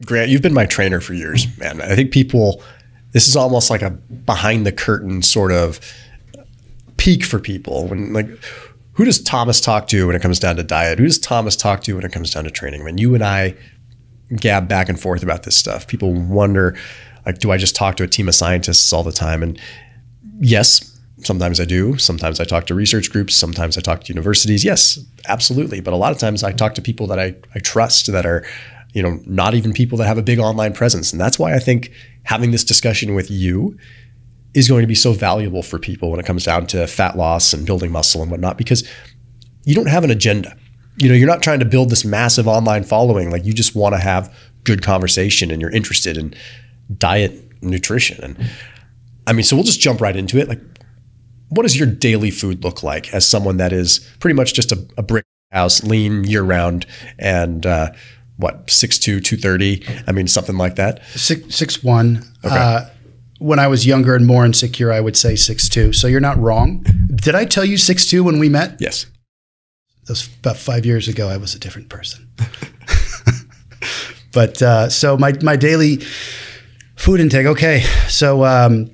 Grant, you've been my trainer for years, man. I think this is almost like a behind the curtain sort of peak for people. When like, who does Thomas talk to when it comes down to diet? Who does Thomas talk to when it comes down to training? I mean, you and I gab back and forth about this stuff. People wonder, like, do I just talk to a team of scientists all the time? And yes, sometimes I do. Sometimes I talk to research groups. Sometimes I talk to universities. Yes, absolutely. But a lot of times I talk to people that I trust, that are, not even people that have a big online presence. And that's why I think having this discussion with you is going to be so valuable for people when it comes down to fat loss and building muscle and whatnot, because you don't have an agenda. You're not trying to build this massive online following. Like, you just want to have good conversation and you're interested in diet and nutrition. And I mean, so we'll just jump right into it. Like, what does your daily food look like as someone that is pretty much just a brick house, lean year round, and 6'2", 230? I mean, something like that. 6'1". Okay. When I was younger and more insecure, I would say 6'2". So you're not wrong. Did I tell you 6'2" when we met? Yes. That was about 5 years ago. I was a different person. But so my daily food intake. Okay. So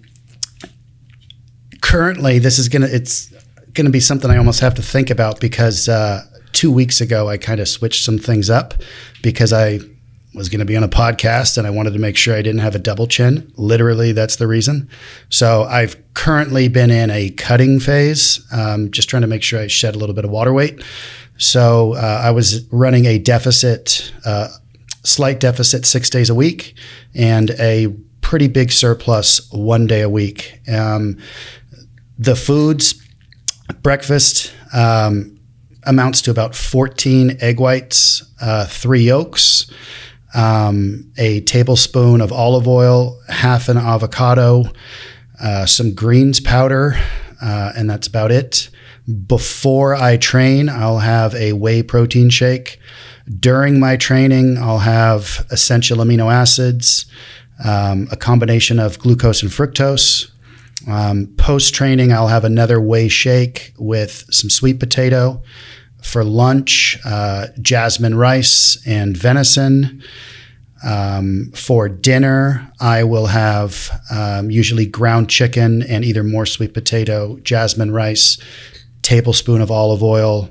currently it's gonna be something I almost have to think about, because 2 weeks ago I kind of switched some things up because I was going to be on a podcast and I wanted to make sure I didn't have a double chin. Literally, that's the reason. So I've currently been in a cutting phase, just trying to make sure I shed a little bit of water weight. So I was running a slight deficit 6 days a week and a pretty big surplus 1 day a week. The foods, breakfast, amounts to about 14 egg whites, 3 yolks, a tablespoon of olive oil, half an avocado, some greens powder, and that's about it. Before I train, I'll have a whey protein shake. During my training, I'll have essential amino acids, a combination of glucose and fructose. Post-training, I'll have another whey shake with some sweet potato. For lunch, jasmine rice and venison. For dinner, I will have usually ground chicken and either more sweet potato, jasmine rice, tablespoon of olive oil,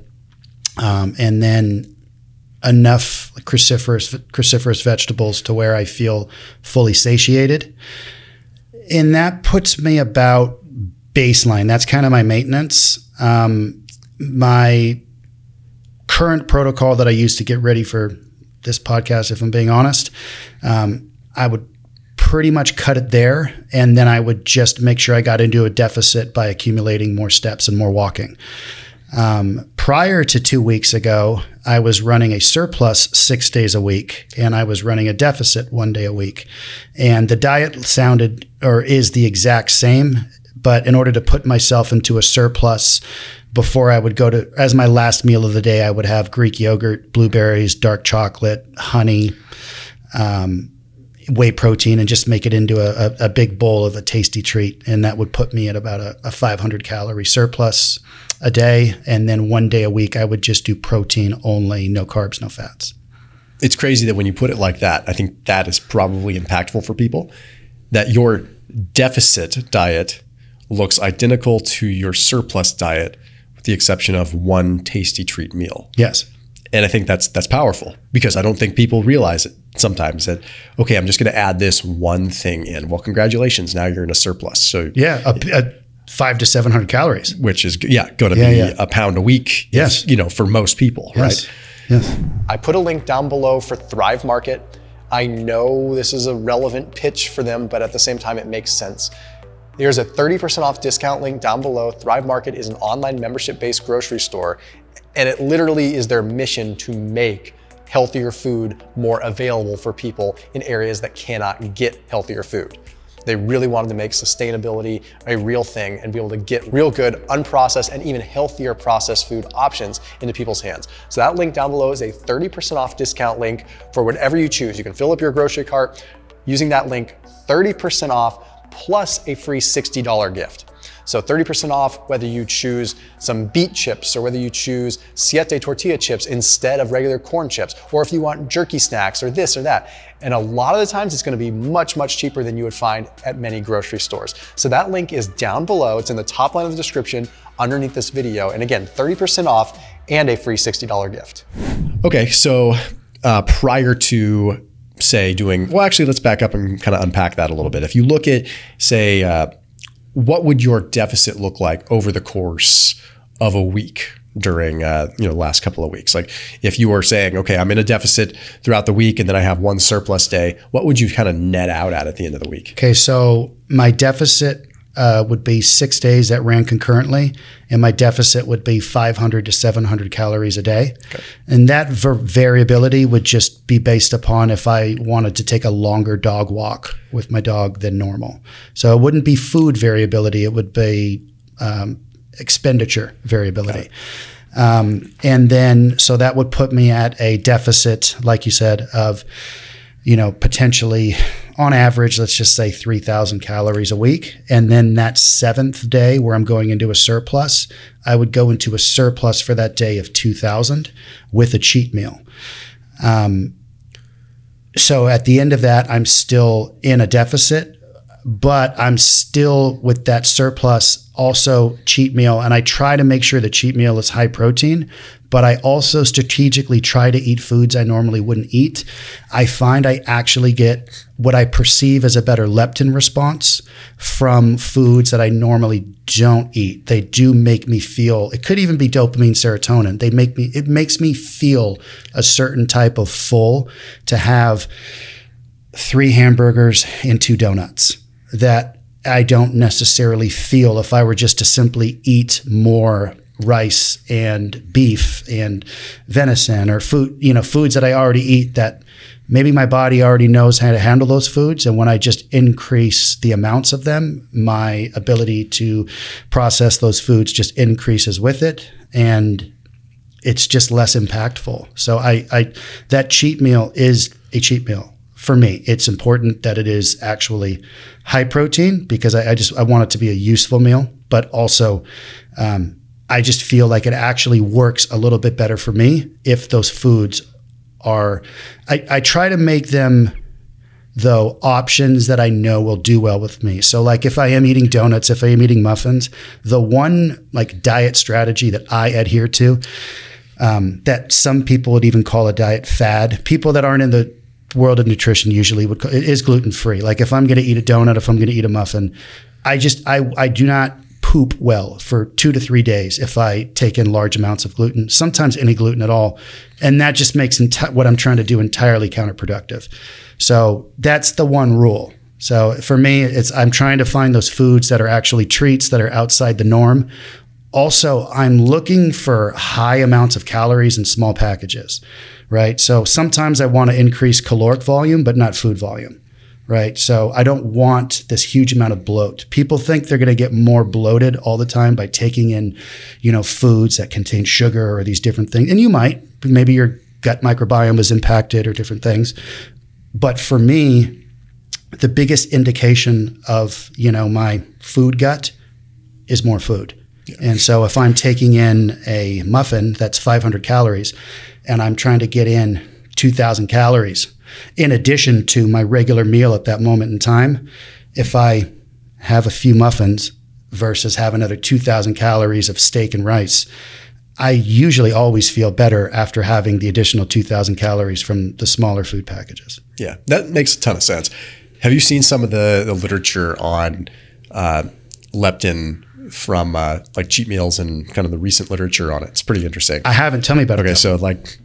and then enough cruciferous vegetables to where I feel fully satiated. And that puts me about baseline. That's kind of my maintenance. My current protocol that I use to get ready for this podcast, if I'm being honest, I would pretty much cut it there. And then I would just make sure I got into a deficit by accumulating more steps and more walking. Prior to 2 weeks ago, I was running a surplus 6 days a week and I was running a deficit 1 day a week. And the diet is the exact same, but in order to put myself into a surplus, before I would go to, as my last meal of the day, I would have Greek yogurt, blueberries, dark chocolate, honey, whey protein, and just make it into a big bowl of a tasty treat. And that would put me at about a 500 calorie surplus a day. And then 1 day a week, I would just do protein only, no carbs, no fats. It's crazy that when you put it like that, I think that is probably impactful for people, that your deficit diet looks identical to your surplus diet, with the exception of one tasty treat meal. Yes. And I think that's powerful, because I don't think people realize it sometimes that, okay, I'm just going to add this one thing in. Well, congratulations. Now you're in a surplus. So yeah, a 500 to 700 calories, which is going to be a pound a week. Yes. For most people. Yes. Right. Yes. I put a link down below for Thrive Market. I know this is a relevant pitch for them, but at the same time, it makes sense. There's a 30% off discount link down below. Thrive Market is an online membership-based grocery store, and it literally is their mission to make healthier food more available for people in areas that cannot get healthier food. They really wanted to make sustainability a real thing and be able to get real good, unprocessed, and even healthier processed food options into people's hands. So that link down below is a 30% off discount link for whatever you choose. You can fill up your grocery cart using that link, 30% off plus a free $60 gift. So 30% off whether you choose some beet chips or whether you choose siete tortilla chips instead of regular corn chips, or if you want jerky snacks or this or that. And a lot of the times it's gonna be much, much cheaper than you would find at many grocery stores. So that link is down below. It's in the top line of the description underneath this video. And again, 30% off and a free $60 gift. Okay, so prior to say doing, well, actually, let's back up and kind of unpack that a little bit. If you look at, say, what would your deficit look like over the course of a week during, the last couple of weeks? Like if you were saying, okay, I'm in a deficit throughout the week and then I have one surplus day, what would you kind of net out at the end of the week? Okay, so my deficit would be 6 days that ran concurrently, and my deficit would be 500 to 700 calories a day. Okay. And that variability would just be based upon if I wanted to take a longer dog walk with my dog than normal. So it wouldn't be food variability, it would be expenditure variability. And then, so that would put me at a deficit, like you said, of, potentially on average, let's just say 3,000 calories a week. And then that 7th day where I'm going into a surplus, I would go into a surplus for that day of 2,000 with a cheat meal. So at the end of that, I'm still in a deficit, but I'm still with that surplus, also cheat meal. And I try to make sure the cheat meal is high protein, but I also strategically try to eat foods I normally wouldn't eat. I find I actually get what I perceive as a better leptin response from foods that I normally don't eat. They do make me feel, it could even be dopamine, serotonin. It makes me feel a certain type of full to have 3 hamburgers and 2 donuts that I don't necessarily feel if I were just to simply eat more rice and beef and venison or foods that I already eat that maybe my body already knows how to handle those foods. And when I just increase the amounts of them, my ability to process those foods just increases with it. And it's just less impactful. So that cheat meal is a cheat meal. For me, it's important that it is actually high protein because I want it to be a useful meal, but also I just feel like it actually works a little bit better for me if those foods are, I try to make them, though, options that I know will do well with me. So like if I am eating donuts, if I am eating muffins, the one like diet strategy that I adhere to, that some people would even call a diet fad, people that aren't in the world of nutrition usually would call, it is gluten-free. Like if I'm going to eat a donut, if I'm going to eat a muffin, I do not poop well for 2 to 3 days if I take in large amounts of gluten, sometimes any gluten at all. And that just makes what I'm trying to do entirely counterproductive. So that's the one rule. So for me, I'm trying to find those foods that are actually treats that are outside the norm. Also, I'm looking for high amounts of calories in small packages, right? So sometimes I want to increase caloric volume, but not food volume, right? So I don't want this huge amount of bloat. People think they're going to get more bloated all the time by taking in, foods that contain sugar or these different things. And you might, maybe your gut microbiome is impacted or different things. But for me, the biggest indication of, my food gut is more food. Yeah. And so if I'm taking in a muffin that's 500 calories and I'm trying to get in 2,000 calories in addition to my regular meal at that moment in time, if I have a few muffins versus have another 2,000 calories of steak and rice, I usually always feel better after having the additional 2,000 calories from the smaller food packages. Yeah, that makes a ton of sense. Have you seen some of the literature on leptin from like cheat meals and kind of the recent literature on it? It's pretty interesting. I haven't. Tell me about it. Okay, so like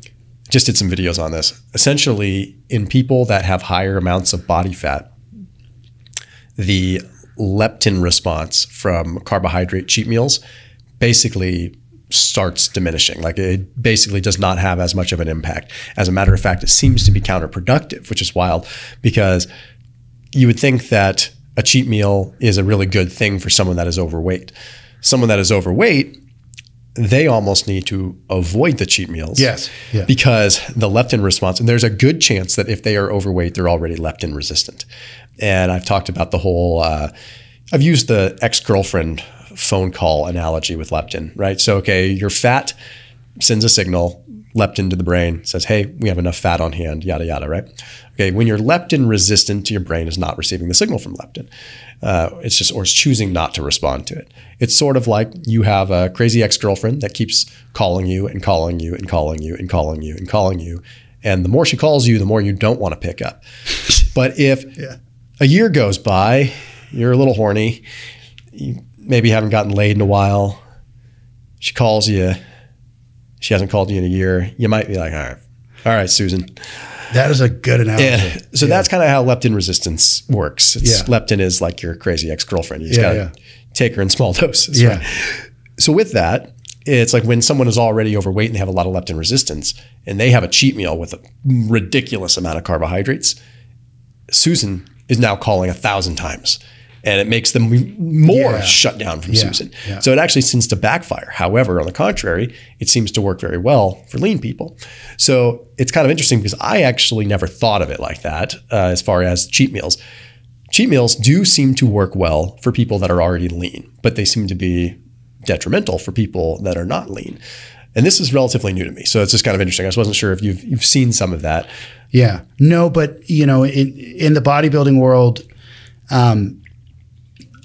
just did some videos on this. Essentially, in people that have higher amounts of body fat, the leptin response from carbohydrate cheat meals basically starts diminishing. Like it basically does not have as much of an impact. As a matter of fact, it seems to be counterproductive, which is wild because you would think that a cheat meal is a really good thing for someone that is overweight. Someone that is overweight, they almost need to avoid the cheat meals. Yes. Yeah. Because the leptin response, and there's a good chance that if they are overweight, they're already leptin resistant. And I've talked about the whole, I've used the ex-girlfriend phone call analogy with leptin, right? So, okay, your fat sends a signal, leptin to the brain, says, hey, we have enough fat on hand, yada, yada, right? Okay, when you're leptin resistant, your brain is not receiving the signal from leptin. It's choosing not to respond to it. It's sort of like you have a crazy ex-girlfriend that keeps calling you and calling you and calling you and calling you and calling you. And the more she calls you, the more you don't want to pick up. But if a year goes by, you're a little horny, you maybe haven't gotten laid in a while, she calls you, she hasn't called you in a year, you might be like, all right, Susan. That is a good analogy. Yeah. So that's kind of how leptin resistance works. Leptin is like your crazy ex-girlfriend. You just got to take her in small doses. Yeah. Right? So with that, it's like when someone is already overweight and they have a lot of leptin resistance and they have a cheat meal with a ridiculous amount of carbohydrates, Susan is now calling 1,000 times. And it makes them more shut down from Susan. Yeah. So it actually seems to backfire. However, on the contrary, it seems to work very well for lean people. So it's kind of interesting because I actually never thought of it like that as far as cheat meals. Cheat meals do seem to work well for people that are already lean, but they seem to be detrimental for people that are not lean. And this is relatively new to me. So it's just kind of interesting. I just wasn't sure if you've seen some of that. Yeah. No, but you know, in the bodybuilding world,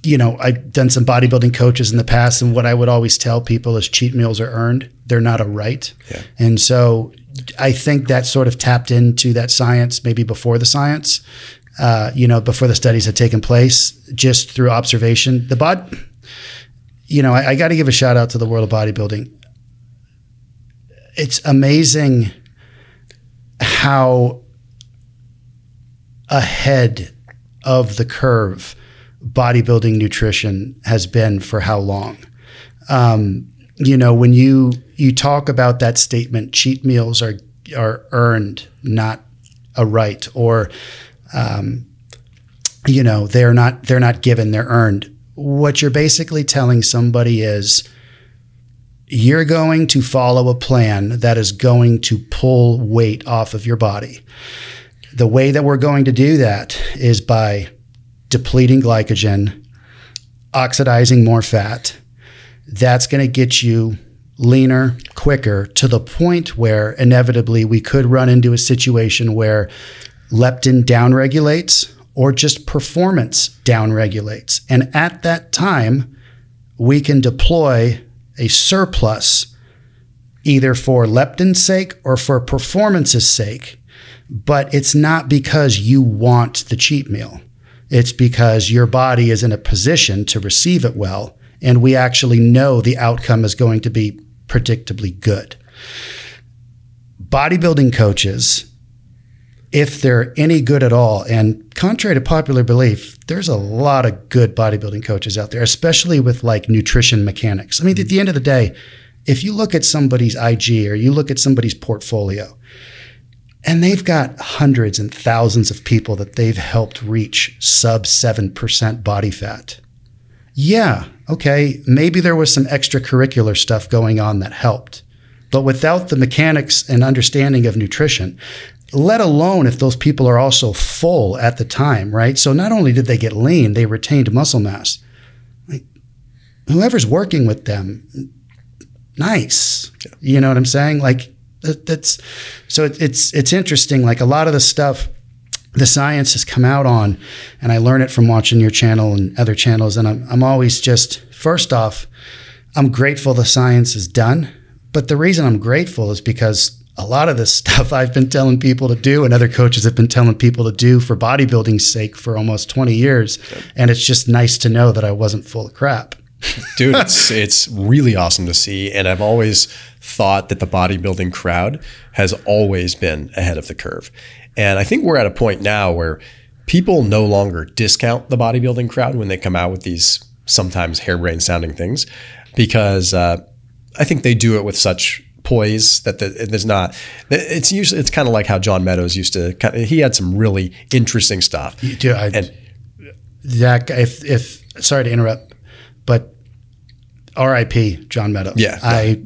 you know, I've done some bodybuilding coaches in the past, and what I would always tell people is cheat meals are earned. They're not a right. Yeah. And so I think that sort of tapped into that science maybe before the science, you know, before the studies had taken place, just through observation. You know, I got to give a shout out to the world of bodybuilding. It's amazing how ahead of the curve bodybuilding nutrition has been for how long. You know, when you talk about that statement, cheat meals are earned, not a right, or you know, they're not given, they're earned. What you're basically telling somebody is you're going to follow a plan that is going to pull weight off of your body. The way that we're going to do that is by depleting glycogen, oxidizing more fat. That's going to get you leaner, quicker, to the point where inevitably we could run into a situation where leptin downregulates or just performance downregulates. And at that time, we can deploy a surplus either for leptin's sake or for performance's sake. But it's not because you want the cheat meal. It's because your body is in a position to receive it well, and we actually know the outcome is going to be predictably good. Bodybuilding coaches, if they're any good at all, and contrary to popular belief, there's a lot of good bodybuilding coaches out there, especially with like nutrition mechanics. I mean, at the end of the day, if you look at somebody's IG or you look at somebody's portfolio, and they've got hundreds and thousands of people that they've helped reach sub 7% body fat. Yeah, okay, maybe there was some extracurricular stuff going on that helped. But without the mechanics and understanding of nutrition, let alone if those people are also full at the time, right? So not only did they get lean, they retained muscle mass. Like, whoever's working with them, nice. Yeah. You know what I'm saying? Like, so it's interesting. Like a lot of the stuff, the science has come out on, and I learn it from watching your channel and other channels. And I'm always just, first off, I'm grateful the science is done. But the reason I'm grateful is because a lot of this stuff I've been telling people to do, and other coaches have been telling people to do for bodybuilding's sake for almost 20 years. And it's just nice to know that I wasn't full of crap. Dude, it's really awesome to see. And I've always thought that the bodybuilding crowd has always been ahead of the curve. And I think we're at a point now where people no longer discount the bodybuilding crowd when they come out with these sometimes harebrained sounding things, because I think they do it with such poise that there's not, it's kind of like how John Meadows used to, he had some really interesting stuff. That guy, sorry to interrupt, but RIP John Meadows. Yeah.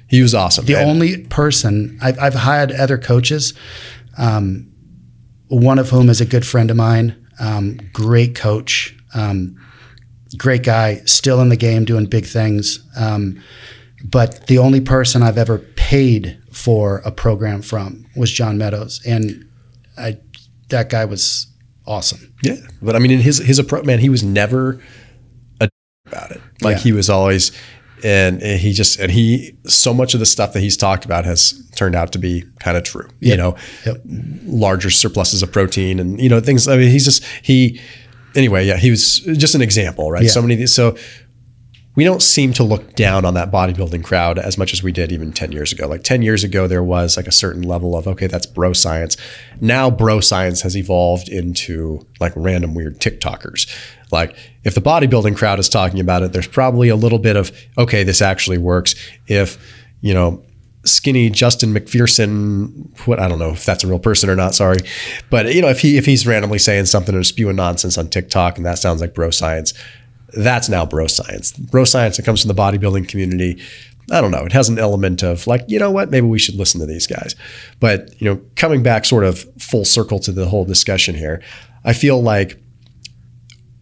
He was awesome. The only person, I've had other coaches, one of whom is a good friend of mine, great coach, great guy, still in the game, doing big things. But the only person I've ever paid for a program from was John Meadows. And that guy was awesome. Yeah. But I mean, in his approach, man, he was never a about it. Like he was always, and he so much of the stuff that he's talked about has turned out to be kind of true, you know, larger surpluses of protein and, you know, things. I mean, he was just an example, right? So many of these, so we don't seem to look down on that bodybuilding crowd as much as we did even 10 years ago. Like 10 years ago, there was like a certain level of, okay, that's bro science. Now bro science has evolved into like random weird TikTokers. Like if the bodybuilding crowd is talking about it, there's probably a little bit of, okay, this actually works. If, you know, skinny Justin McPherson, I don't know if that's a real person or not, sorry. But, you know, if he's randomly saying something or spewing nonsense on TikTok and that sounds like bro science, that's now bro science. Bro science that comes from the bodybuilding community, I don't know. It has an element of like, you know what, maybe we should listen to these guys. But, you know, coming back sort of full circle to the whole discussion here, I feel like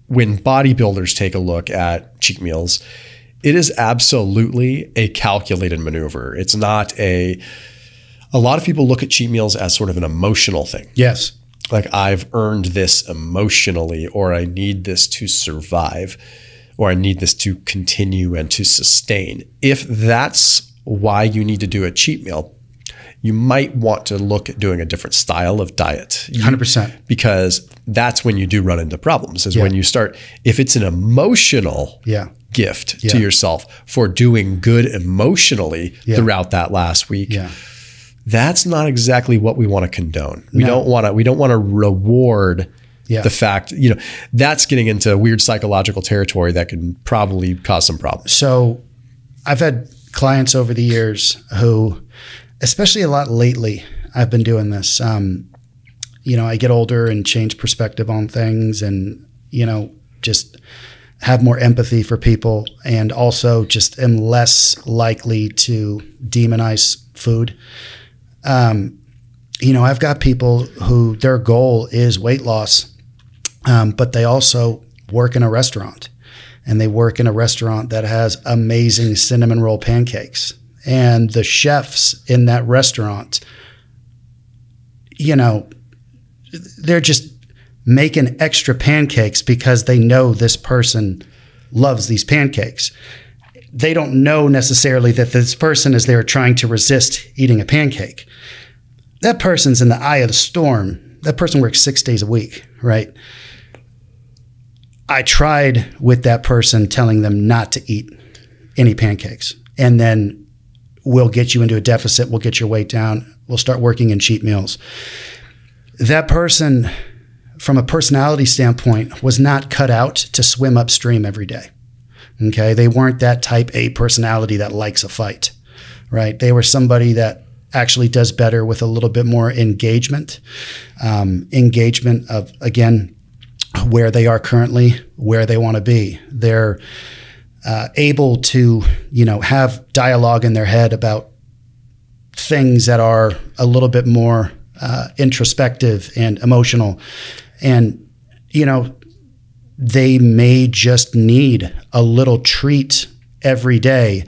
when bodybuilders take a look at cheat meals, it is absolutely a calculated maneuver. It's not a lot of people look at cheat meals as sort of an emotional thing. Yes. Like I've earned this emotionally, or I need this to survive, or I need this to continue and to sustain. If that's why you need to do a cheat meal, you might want to look at doing a different style of diet. 100%. Because that's when you do run into problems, is when you start, if it's an emotional gift to yourself for doing good emotionally throughout that last week, that's not exactly what we want to condone. We don't want to reward the fact, you know, that's getting into weird psychological territory that can probably cause some problems. So I've had clients over the years who, especially a lot lately, I've been doing this. You know, I get older and change perspective on things and, you know, just have more empathy for people, and also just am less likely to demonize food. You know, I've got people who their goal is weight loss, but they also work in a restaurant, and they work in a restaurant that has amazing cinnamon roll pancakes. And the chefs in that restaurant, you know, they're just making extra pancakes because they know this person loves these pancakes. They don't know necessarily that this person is there trying to resist eating a pancake. That person's in the eye of the storm. That person works 6 days a week, right? I tried with that person telling them not to eat any pancakes, and then we'll get you into a deficit. We'll get your weight down. We'll start working in cheat meals. That person, from a personality standpoint, was not cut out to swim upstream every day. Okay. They weren't that type A personality that likes a fight, right? They were somebody that actually does better with a little bit more engagement of, again, where they are currently, where they want to be. They're able to, you know, have dialogue in their head about things that are a little bit more introspective and emotional. And, you know, they may just need a little treat every day,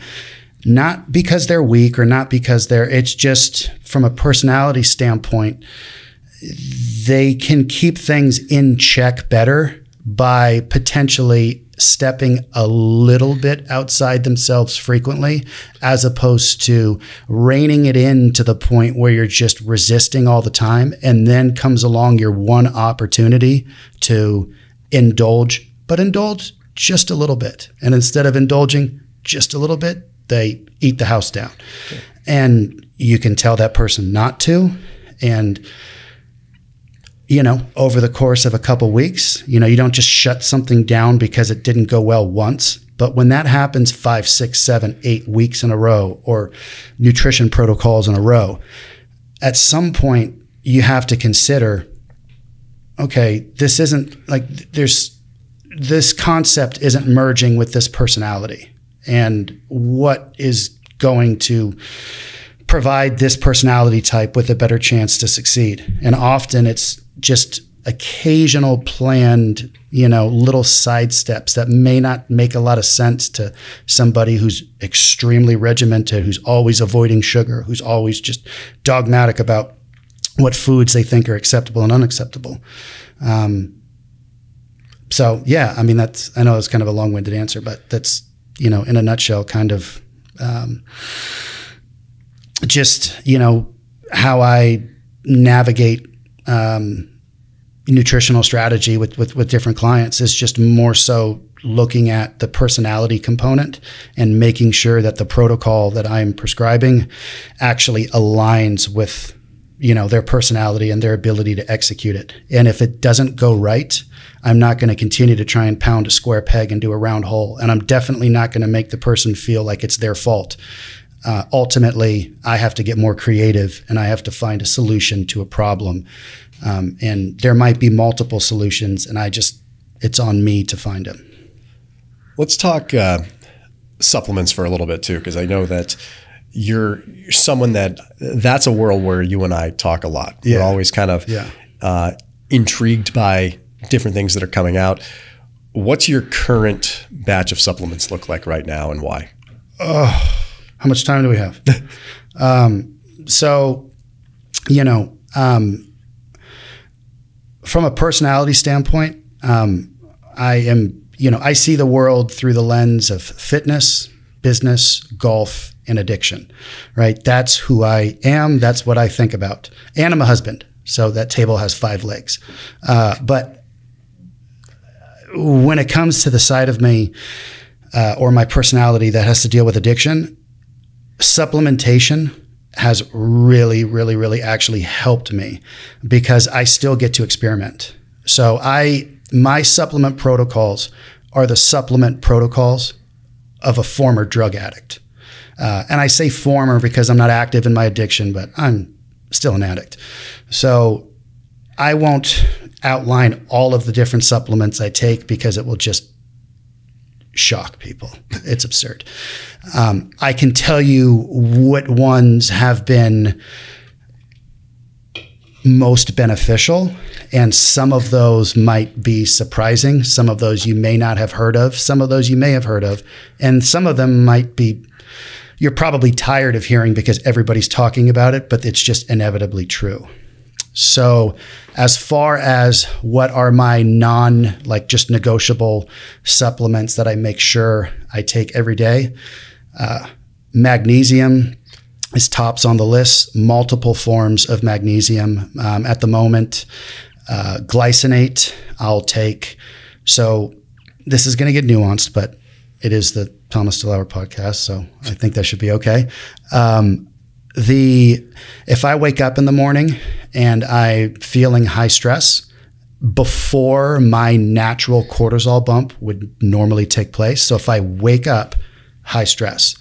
not because they're weak or not because it's just from a personality standpoint, they can keep things in check better by potentially stepping a little bit outside themselves frequently, as opposed to reining it in to the point where you're just resisting all the time. And then comes along your one opportunity to indulge, but indulge just a little bit. And instead of indulging just a little bit, they eat the house down. Okay. And you can tell that person not to. And you know, over the course of a couple weeks, you know, you don't just shut something down because it didn't go well once. But when that happens 5, 6, 7, 8 weeks in a row, or nutrition protocols in a row, at some point you have to consider, okay, this isn't like this concept isn't merging with this personality. And what is going to provide this personality type with a better chance to succeed? And often it's just occasional planned, little side steps that may not make a lot of sense to somebody who's extremely regimented, who's always avoiding sugar, who's always just dogmatic about what foods they think are acceptable and unacceptable. So yeah, I mean, I know it's kind of a long-winded answer, but that's, in a nutshell, kind of just, how I navigate nutritional strategy with different clients is just more so looking at the personality component and making sure that the protocol that I'm prescribing actually aligns with, their personality and their ability to execute it. And if it doesn't go right, I'm not going to continue to try and pound a square peg and do a round hole. And I'm definitely not going to make the person feel like it's their fault. Ultimately, I have to get more creative and I have to find a solution to a problem. And there might be multiple solutions, and it's on me to find them. Let's talk supplements for a little bit too, because I know that you're someone that's a world where you and I talk a lot. Yeah. We're always kind of intrigued by different things that are coming out. What's your current batch of supplements look like right now, and why? How much time do we have? From a personality standpoint, I see the world through the lens of fitness, business, golf, and addiction, right? That's who I am. That's what I think about. And I'm a husband, so that table has 5 legs. But when it comes to the side of me or my personality that has to deal with addiction, supplementation has really, really, really actually helped me because I still get to experiment. So my supplement protocols are the supplement protocols of a former drug addict. And I say former because I'm not active in my addiction, but I'm still an addict. So I won't outline all of the different supplements I take because it will just shock people. It's absurd. I can tell you what ones have been most beneficial, and some of those might be surprising. Some of those you may not have heard of. Some of those you may have heard of. And some of them might be, you're probably tired of hearing because everybody's talking about it, but it's just inevitably true. So as far as what are my just negotiable supplements that I make sure I take every day, magnesium is tops on the list, multiple forms of magnesium. At the moment, glycinate I'll take. So this is going to get nuanced, but it is the Thomas DeLauer podcast, so I think that should be okay. If I wake up in the morning and I'm feeling high stress, before my natural cortisol bump would normally take place. So if I wake up high stress,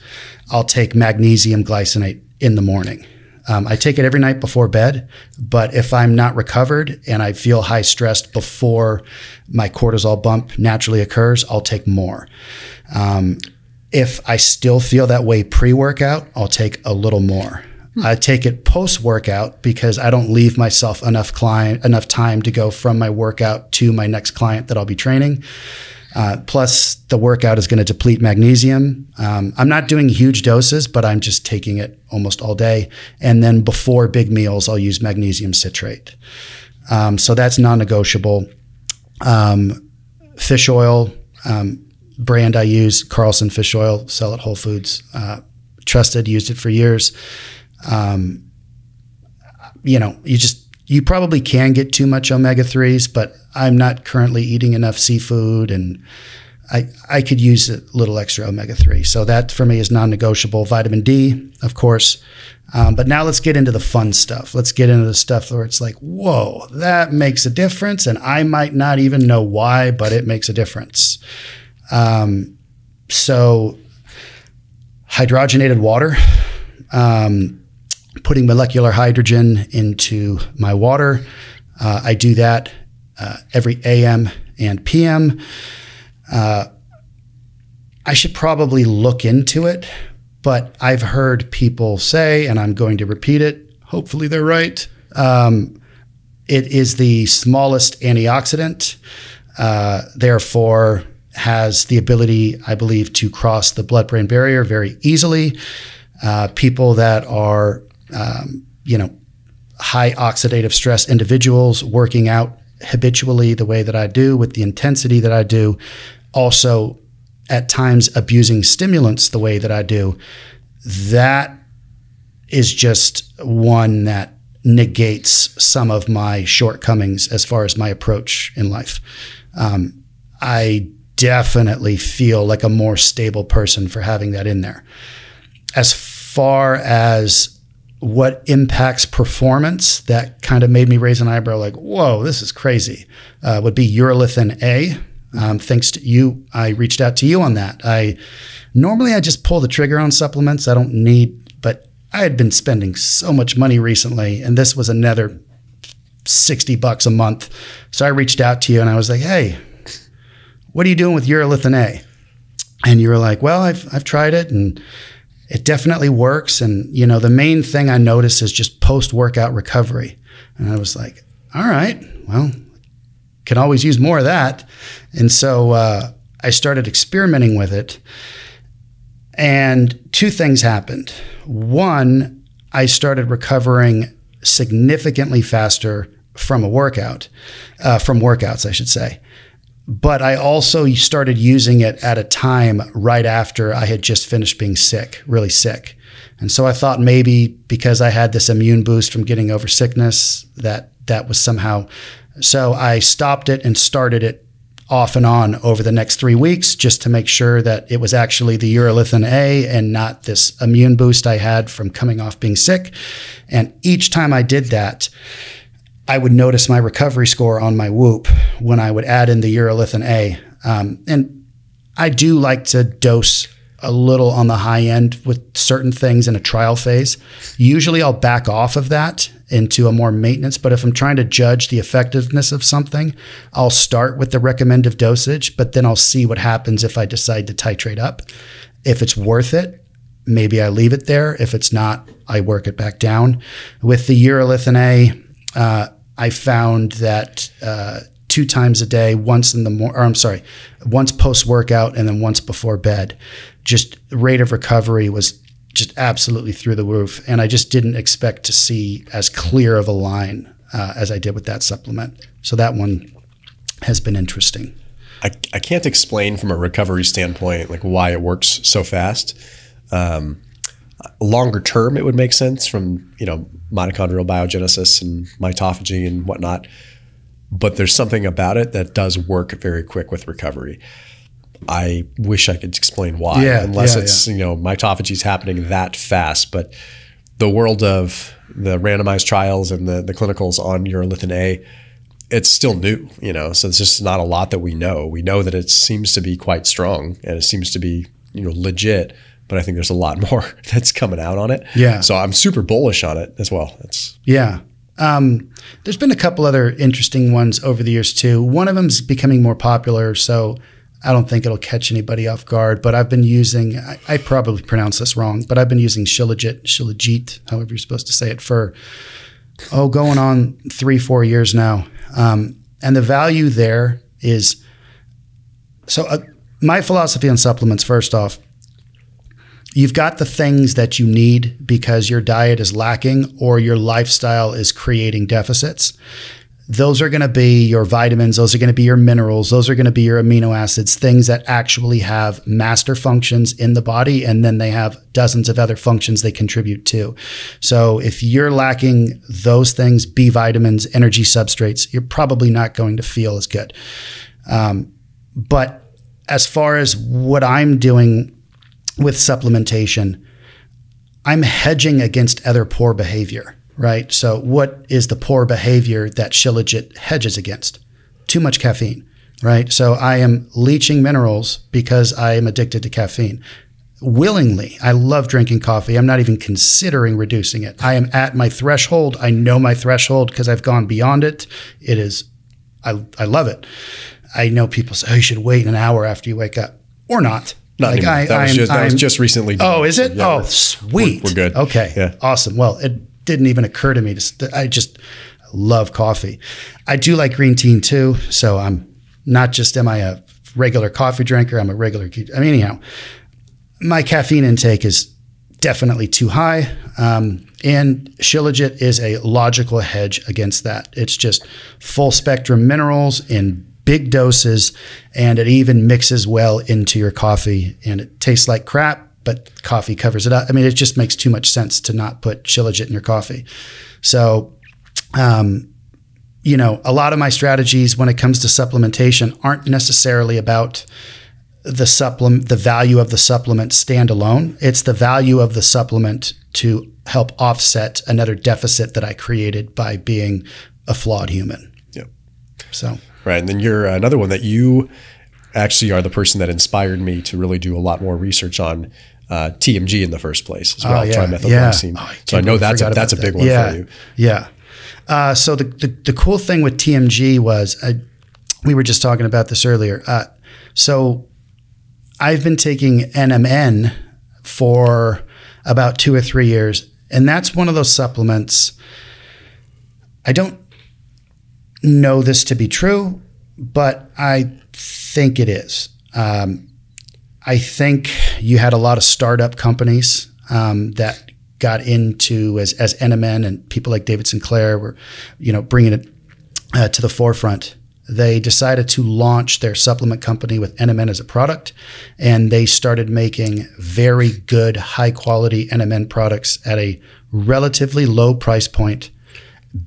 I'll take magnesium glycinate in the morning. I take it every night before bed, but if I'm not recovered and I feel high stressed before my cortisol bump naturally occurs, I'll take more. If I still feel that way pre-workout, I'll take a little more. I take it post-workout because I don't leave myself enough time to go from my workout to my next client that I'll be training. Plus, the workout is going to deplete magnesium. I'm not doing huge doses, but I'm just taking it almost all day. And then before big meals, I'll use magnesium citrate. So that's non-negotiable. Fish oil, brand I use, Carlson fish oil, sell at Whole Foods. Trusted, used it for years. You probably can get too much omega-3s, but I'm not currently eating enough seafood, and I could use a little extra omega-3. So that for me is non-negotiable. Vitamin D, of course. But now let's get into the fun stuff. Let's get into the stuff where it's like, whoa, that makes a difference. And I might not even know why, but it makes a difference. So hydrogenated water, putting molecular hydrogen into my water. I do that every AM and PM. I should probably look into it, but I've heard people say, and I'm going to repeat it, hopefully they're right, It is the smallest antioxidant, therefore has the ability, I believe, to cross the blood-brain barrier very easily. People that are, high oxidative stress individuals working out habitually the way that I do with the intensity that I do, also at times abusing stimulants the way that I do, that is just one that negates some of my shortcomings as far as my approach in life. I definitely feel like a more stable person for having that in there. As far as what impacts performance, that kind of made me raise an eyebrow like, whoa, this is crazy, would be urolithin A. Thanks to you, I reached out to you on that. Normally I just pull the trigger on supplements. I don't need, but I had been spending so much money recently, and this was another $60 a month. So I reached out to you and I was like, hey, what are you doing with urolithin A? And you were like, well, I've tried it and it definitely works. And, the main thing I noticed is just post-workout recovery. And I was like, all right, well, can always use more of that. And so I started experimenting with it. And two things happened. One, I started recovering significantly faster from workouts, I should say. But I also started using it at a time right after I had just finished being sick, really sick. And so I thought maybe because I had this immune boost from getting over sickness, that was somehow. So I stopped it and started it off and on over the next 3 weeks just to make sure that it was actually the urolithin A and not this immune boost I had from coming off being sick. And each time I did that, I would notice my recovery score on my Whoop when I would add in the urolithin A. And I do like to dose a little on the high end with certain things in a trial phase. Usually I'll back off of that into a more maintenance, but if I'm trying to judge the effectiveness of something, I'll start with the recommended dosage, but then I'll see what happens if I decide to titrate up. If it's worth it, maybe I leave it there. If it's not, I work it back down. With the urolithin A, I found that 2 times a day, once post-workout and then once before bed, just rate of recovery was just absolutely through the roof. And I just didn't expect to see as clear of a line as I did with that supplement. So that one has been interesting. I can't explain from a recovery standpoint like why it works so fast. Longer term, it would make sense from mitochondrial biogenesis and mitophagy and whatnot. But there's something about it that does work very quick with recovery. I wish I could explain why, unless it's mitophagy is happening that fast. But the world of the randomized trials and the clinicals on urolithin A, it's still new, so it's just not a lot that we know. We know that it seems to be quite strong and it seems to be legit. But I think there's a lot more that's coming out on it. Yeah. So I'm super bullish on it as well. There's been a couple other interesting ones over the years too. One of them's becoming more popular, so I don't think it'll catch anybody off guard. But I've been using, I probably pronounce this wrong, but I've been using Shilajit, however you're supposed to say it, for going on 3-4 years now. And the value there is, my philosophy on supplements, first off, you've got the things that you need because your diet is lacking or your lifestyle is creating deficits. Those are going to be your vitamins. Those are going to be your minerals. Those are going to be your amino acids, things that actually have master functions in the body. And then they have dozens of other functions they contribute to. So if you're lacking those things, B vitamins, energy substrates, you're probably not going to feel as good. But as far as what I'm doing with supplementation, I'm hedging against other poor behavior, right? So what is the poor behavior that Shilajit hedges against? Too much caffeine, right? So I am leaching minerals because I am addicted to caffeine. Willingly, I love drinking coffee. I'm not even considering reducing it. I am at my threshold. I know my threshold because I've gone beyond it. It is, I love it. I know people say, oh, you should wait an hour after you wake up, or not. Not anymore. That was just recently done. Oh, is it? So, yeah, sweet. We're good. Okay. Yeah. Awesome. Well, it didn't even occur to me. I just love coffee. I do like green tea too. So I'm not just, am I a regular coffee drinker? I'm a regular, I mean, anyhow, my caffeine intake is definitely too high. And Shilajit is a logical hedge against that. It's just full spectrum minerals in big doses, and it even mixes well into your coffee, and it tastes like crap, but coffee covers it up. I mean, it just makes too much sense to not put Shilajit in your coffee. So, you know, a lot of my strategies when it comes to supplementation aren't necessarily about the value of the supplement standalone. It's the value of the supplement to help offset another deficit that I created by being a flawed human. Yep. So. Right. And then you're another one that you actually are the person that inspired me to really do a lot more research on TMG in the first place as well, trimethylglycine. Oh, so I know that's a big one for you. Yeah. So the cool thing with TMG was, we were just talking about this earlier. So I've been taking NMN for about 2 or 3 years, and that's one of those supplements. I don't know this to be true, but I think it is. I think you had a lot of startup companies that got into as NMN, and people like David Sinclair were, you know, bringing it to the forefront. They decided to launch their supplement company with NMN as a product, and they started making very good, high quality NMN products at a relatively low price point,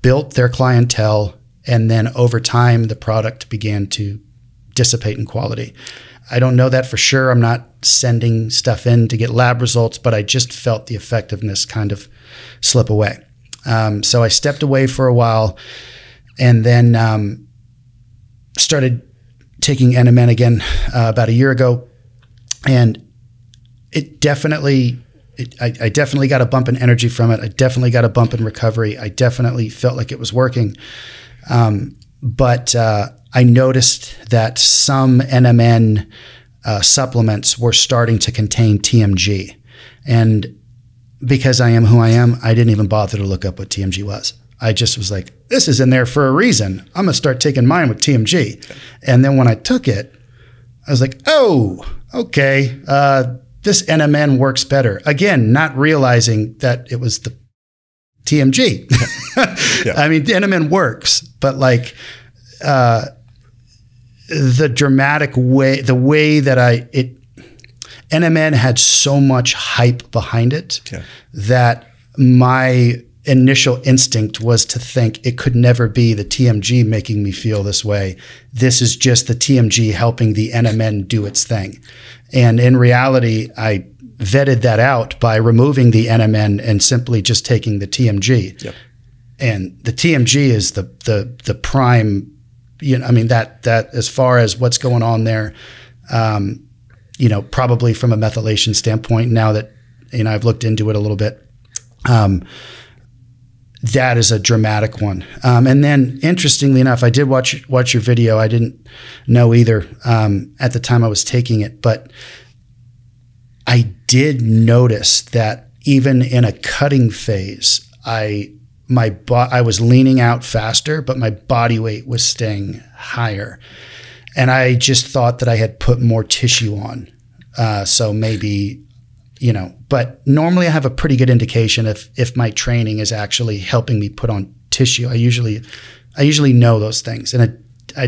built their clientele, and then over time, the product began to dissipate in quality. I don't know that for sure. I'm not sending stuff in to get lab results, but I just felt the effectiveness kind of slip away. So I stepped away for a while, and then started taking NMN again about a year ago, and it definitely, I definitely got a bump in energy from it. I definitely got a bump in recovery. I definitely felt like it was working. But I noticed that some NMN supplements were starting to contain TMG. And because I am who I am, I didn't even bother to look up what TMG was. I just was like, this is in there for a reason. I'm going to start taking mine with TMG. And then when I took it, I was like, oh, okay, this NMN works better. Again, not realizing that it was the TMG. Yeah. I mean, the NMN works, but like the dramatic way, the way that NMN had so much hype behind it that my initial instinct was to think it could never be the TMG making me feel this way. This is just the TMG helping the NMN do its thing. And in reality, I vetted that out by removing the NMN and simply just taking the TMG. Yep. And the TMG is the prime, you know, I mean, that as far as what's going on there, you know, probably from a methylation standpoint, now that, you know, I've looked into it a little bit, that is a dramatic one. And then interestingly enough, I did watch your video. I didn't know either at the time I was taking it, but I did notice that even in a cutting phase, I was leaning out faster, but my body weight was staying higher. And I just thought that I had put more tissue on. So maybe, you know, but normally I have a pretty good indication if my training is actually helping me put on tissue. I usually know those things. And I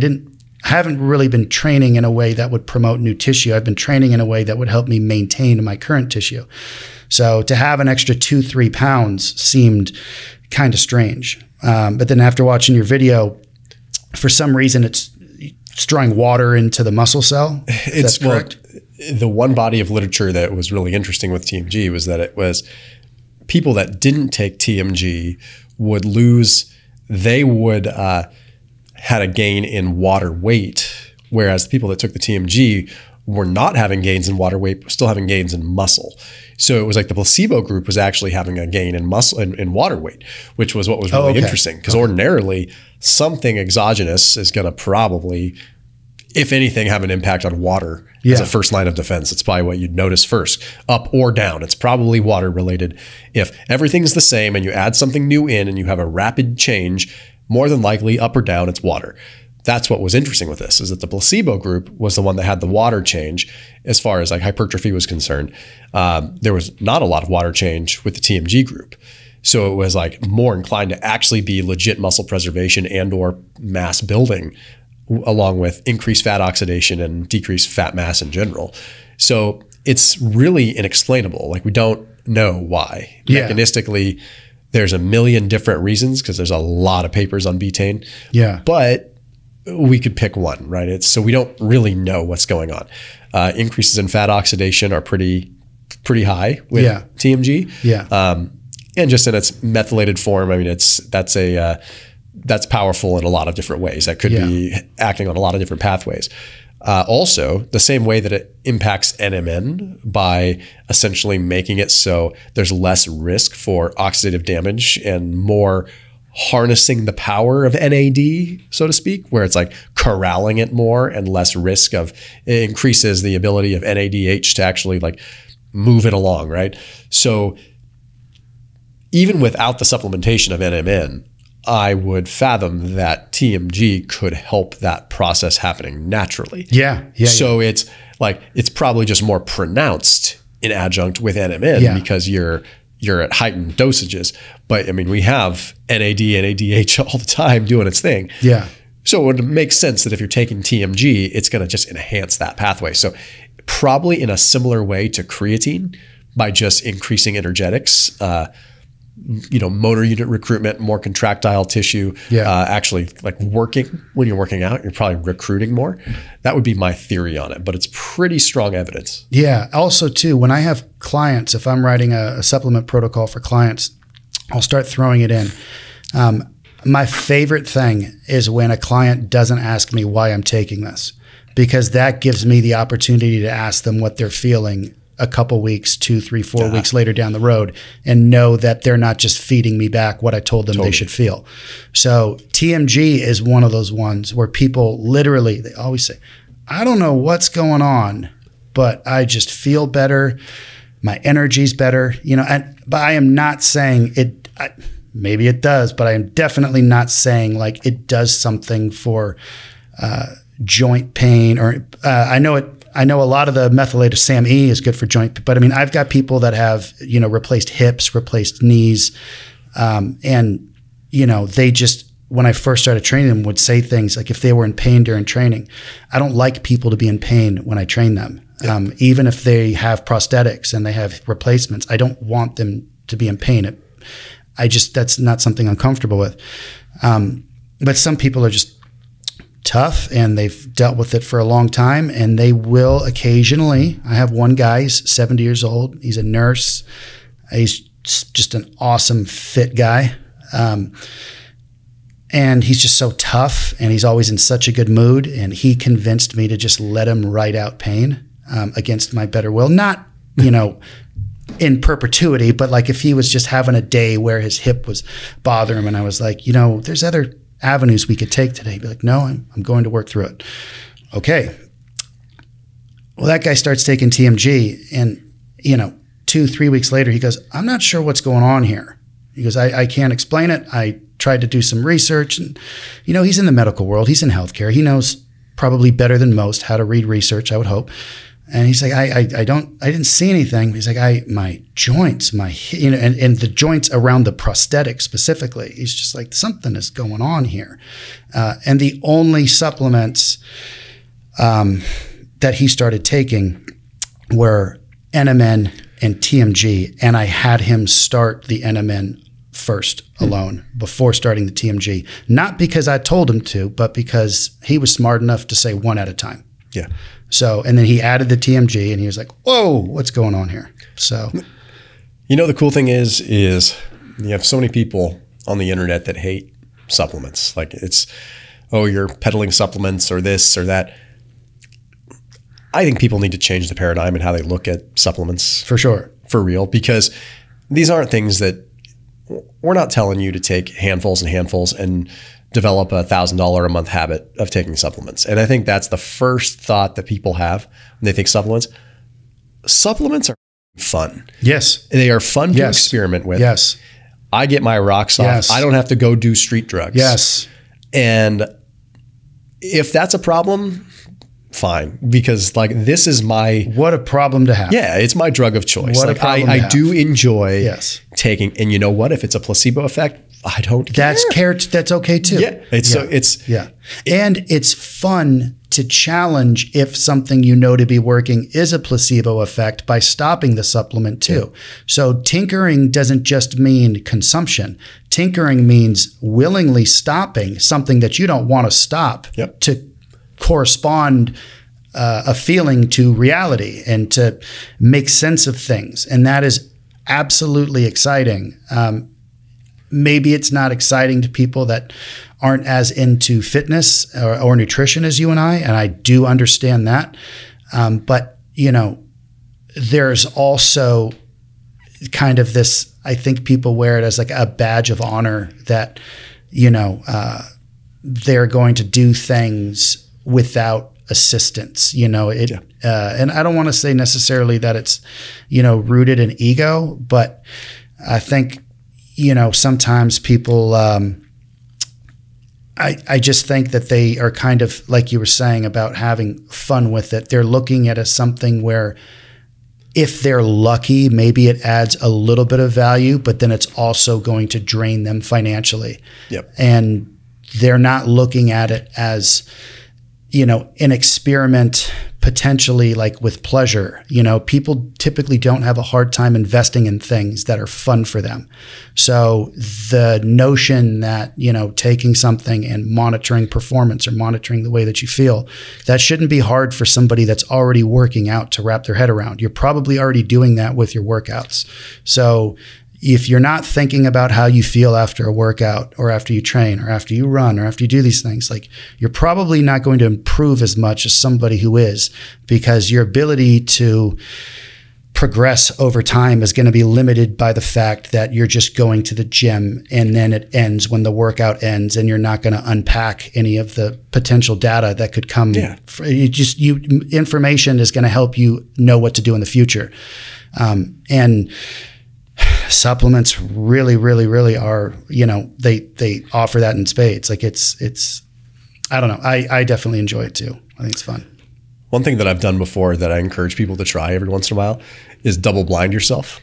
haven't really been training in a way that would promote new tissue. I've been training in a way that would help me maintain my current tissue. So to have an extra 2-3 pounds seemed kind of strange. But then after watching your video, for some reason it's drawing water into the muscle cell. Is that correct? The one body of literature that was really interesting with TMG was that it was people that didn't take TMG would lose, they would had a gain in water weight, whereas the people that took the TMG were not having gains in water weight, but still having gains in muscle. So it was like the placebo group was actually having a gain in muscle in water weight, which was what was really interesting. Because ordinarily something exogenous is going to probably, if anything, have an impact on water as a first line of defense. It's probably what you'd notice first, up or down. It's probably water related. If everything's the same and you add something new in and you have a rapid change, more than likely, up or down, it's water. That's what was interesting with this, is that the placebo group was the one that had the water change as far as like hypertrophy was concerned. There was not a lot of water change with the TMG group. So it was like more inclined to actually be legit muscle preservation and or mass building, along with increased fat oxidation and decreased fat mass in general. So it's really inexplainable. Like, we don't know why. Yeah. Mechanistically, there's a million different reasons because there's a lot of papers on betaine. Yeah. But we could pick one, right? So we don't really know what's going on. Increases in fat oxidation are pretty high with TMG. Yeah. And just in its methylated form, I mean, that's powerful in a lot of different ways. That could be acting on a lot of different pathways. Also, the same way that it impacts NMN by essentially making it so there's less risk for oxidative damage and more harnessing the power of NAD, so to speak, where it's like corralling it more and less risk of, it increases the ability of NADH to actually like move it along, right? So even without the supplementation of NMN, I would fathom that TMG could help that process happening naturally. So it's like, it's probably just more pronounced in adjunct with NMN because you're at heightened dosages. But I mean, we have NAD, NADH all the time doing its thing. Yeah. So it would make sense that if you're taking TMG, it's going to just enhance that pathway. So probably in a similar way to creatine, by just increasing energetics, motor unit recruitment, more contractile tissue, actually like working when you're working out, you're probably recruiting more. That would be my theory on it, but it's pretty strong evidence. Yeah. Also too, when I have clients, if I'm writing a supplement protocol for clients, I'll start throwing it in. My favorite thing is when a client doesn't ask me why I'm taking this, because that gives me the opportunity to ask them what they're feeling a couple weeks, 2, 3, 4 weeks later down the road, and know that they're not just feeding me back what I told them they should feel. So TMG is one of those ones where people literally, they always say, I don't know what's going on, but I just feel better. My energy's better, but I am not saying it, maybe it does, but I am definitely not saying like it does something for joint pain or I know a lot of the methylated SAMe is good for joint, but I mean, I've got people that have, replaced hips, replaced knees. And they just, when I first started training them, would say things like if they were in pain during training. I don't like people to be in pain when I train them. Even if they have prosthetics and they have replacements, I don't want them to be in pain. That's not something I'm comfortable with. But some people are just tough and they've dealt with it for a long time, and they will occasionally. I have one guy, he's 70 years old. He's a nurse. He's just an awesome fit guy. And he's just so tough and he's always in such a good mood. And he convinced me to just let him ride out pain against my better will. Not, in perpetuity, but like if he was just having a day where his hip was bothering him and I was like, there's other avenues we could take today. He'd be like, no, I'm going to work through it. Okay. Well, that guy starts taking TMG and, 2-3 weeks later, he goes, I'm not sure what's going on here. He goes, I can't explain it. I tried to do some research and, he's in the medical world. He's in healthcare. He knows probably better than most how to read research, I would hope. And he's like, I didn't see anything. He's like, my joints, and the joints around the prosthetic specifically. He's just like, something is going on here. And the only supplements that he started taking were NMN and TMG. And I had him start the NMN first alone before starting the TMG. Not because I told him to, but because he was smart enough to say one at a time. Yeah. So, and then he added the TMG and he was like, whoa, what's going on here? So, the cool thing is you have so many people on the internet that hate supplements. Like it's, you're peddling supplements or this or that. I think people need to change the paradigm in how they look at supplements. For sure. For real, because these aren't things that we're not telling you to take handfuls and handfuls and develop $1,000 a month habit of taking supplements. And I think that's the first thought that people have when they think supplements. Supplements are fun. Yes. They are fun to experiment with. Yes. I get my rocks off. Yes. I don't have to go do street drugs. Yes. And if that's a problem, fine, because like this is my what a problem to have. Yeah, it's my drug of choice. What like a problem I to have. do enjoy Yes. taking, and you know what? If it's a placebo effect, I don't care. That's okay too. Yeah, and it's fun to challenge if something you know to be working is a placebo effect by stopping the supplement too. Yeah. So tinkering doesn't just mean consumption. Tinkering means willingly stopping something that you don't want to stop to correspond a feeling to reality and to make sense of things. And that is absolutely exciting. Maybe it's not exciting to people that aren't as into fitness or nutrition as you and I do understand that. But, you know, there's also kind of this, I think people wear it as like a badge of honor that, you know, they're going to do things without assistance, you know, and I don't want to say necessarily that it's, you know, rooted in ego, but I think, you know, sometimes people, I just think that they are kind of, like you were saying about having fun with it. They're looking at it as something where if they're lucky, maybe it adds a little bit of value, but then it's also going to drain them financially. Yep. And they're not looking at it as, you know, an experiment potentially like with pleasure. You know, people typically don't have a hard time investing in things that are fun for them. So the notion that, you know, taking something and monitoring performance or monitoring the way that you feel, that shouldn't be hard for somebody that's already working out to wrap their head around. You're probably already doing that with your workouts. So if you're not thinking about how you feel after a workout or after you train or after you run or after you do these things, like you're probably not going to improve as much as somebody who is, because your ability to progress over time is going to be limited by the fact that you're just going to the gym and then it ends when the workout ends and you're not going to unpack any of the potential data that could come. Yeah. Information is going to help you know what to do in the future. And supplements really, really, really are, you know, they offer that in spades. Like it's, I don't know. I definitely enjoy it too. I think it's fun. One thing that I've done before that I encourage people to try every once in a while is double blind yourself.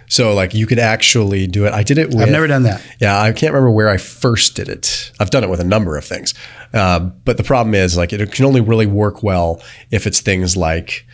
So like you could actually do it. I did it with, I've never done that. Yeah. I can't remember where I first did it. I've done it with a number of things. But the problem is like it can only really work well if it's things like,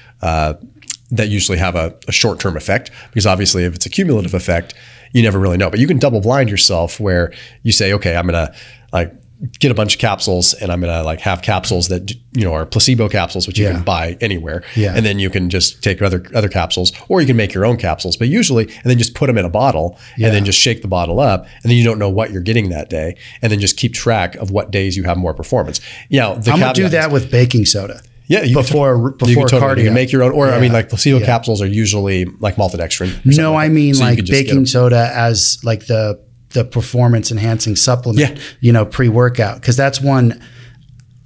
that usually have a short-term effect, because obviously if it's a cumulative effect, you never really know. But you can double blind yourself where you say, okay, I'm going to like get a bunch of capsules and I'm going to like have capsules that, you know, are placebo capsules, which you can buy anywhere. Yeah. And then you can just take other capsules, or you can make your own capsules, but usually, and then just put them in a bottle and then just shake the bottle up. And then you don't know what you're getting that day. And then just keep track of what days you have more performance. You know, I'm going to do that with baking soda. Yeah, before cardio. You can make your own, or I mean, like placebo capsules are usually like maltodextrin. No, I mean so like baking soda as like the performance enhancing supplement. Yeah. You know, pre-workout, because that's one.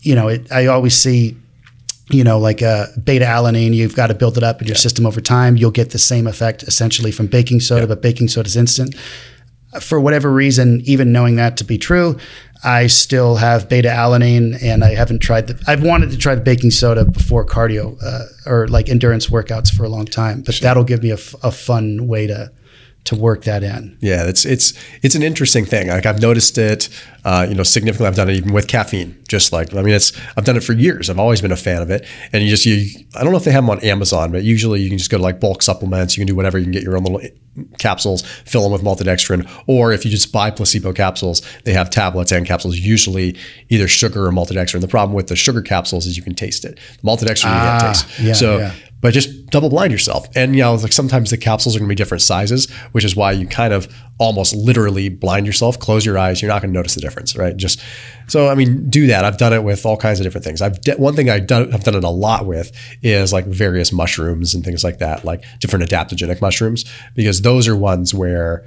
You know, I always see, you know, like beta alanine. You've got to build it up in your system over time. You'll get the same effect essentially from baking soda, but baking soda is instant. For whatever reason, even knowing that to be true, I still have beta alanine, and I haven't tried I've wanted to try the baking soda before cardio or like endurance workouts for a long time, but that'll give me a fun way to work that in. Yeah, it's an interesting thing. Like I've noticed it, you know, significantly. I've done it even with caffeine. Just like, I mean, I've done it for years. I've always been a fan of it. And I don't know if they have them on Amazon, but usually you can just go to like bulk supplements. You can do whatever. You can get your own little capsules, fill them with maltodextrin, or if you just buy placebo capsules, they have tablets and capsules, usually either sugar or maltodextrin. The problem with the sugar capsules is you can taste it. The maltodextrin you can't taste. But just double blind yourself. And, you know, like sometimes the capsules are going to be different sizes, which is why you kind of almost literally blind yourself, close your eyes. You're not going to notice the difference, right? So, I mean, do that. I've done it with all kinds of different things. One thing I've done it a lot with is like various mushrooms and things like that, like different adaptogenic mushrooms, because those are ones where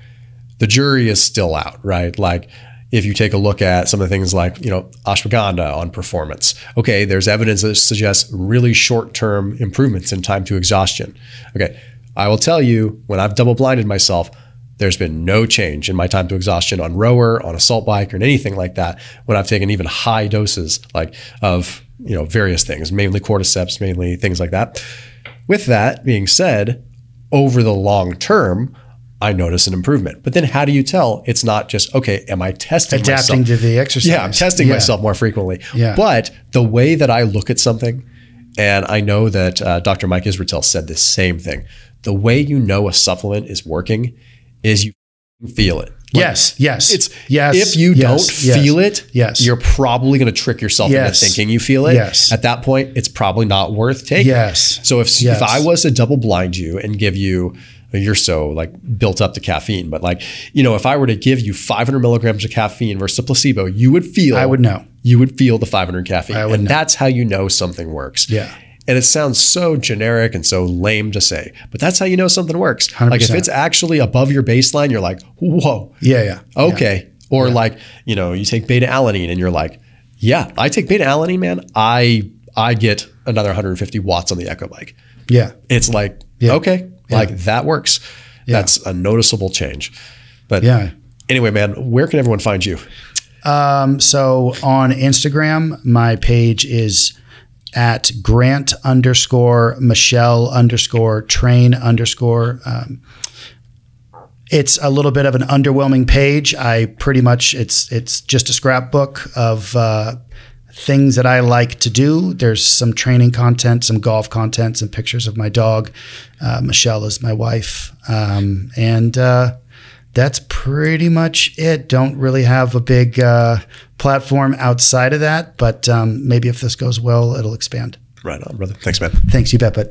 the jury is still out, right? Like, if you take a look at some of the things like, you know, ashwagandha on performance, okay, there's evidence that suggests really short-term improvements in time to exhaustion. Okay, I will tell you, when I've double-blinded myself, there's been no change in my time to exhaustion on rower, on assault bike, or anything like that when I've taken even high doses like of various things, mainly cordyceps, mainly things like that. With that being said, over the long term, I notice an improvement. But then how do you tell it's not just, okay, am I testing adapting myself? to the exercise? Yeah, I'm testing myself more frequently. Yeah. But the way that I look at something, and I know that Dr. Mike Israetel said the same thing, the way you know a supplement is working is you feel it. Yes. If you don't feel it, you're probably going to trick yourself into thinking you feel it. Yes. At that point, it's probably not worth taking. Yes. So if I was to double blind you and give you, you're so like built up to caffeine, but like, if I were to give you 500 milligrams of caffeine versus a placebo, you would feel. I would know. You would feel the 500 caffeine. And know. That's how you know something works. Yeah. And it sounds so generic and so lame to say, but that's how you know something works. 100%. Like if it's actually above your baseline, you're like, whoa. Yeah. Okay. Or like, you take beta alanine and you're like, yeah, I take beta alanine, man. I get another 150 watts on the Echo bike. Yeah. It's like, okay, like that works. Yeah. That's a noticeable change. But anyway, man, where can everyone find you? So on Instagram, my page is at Grant_Michelle_train_. It's a little bit of an underwhelming page. It's just a scrapbook of things that I like to do. There's some training content, some golf content, some pictures of my dog. Michelle is my wife. And that's pretty much it. Don't really have a big platform outside of that, but maybe if this goes well, it'll expand. Right on, brother. Thanks, man. Thanks, you bet, bud.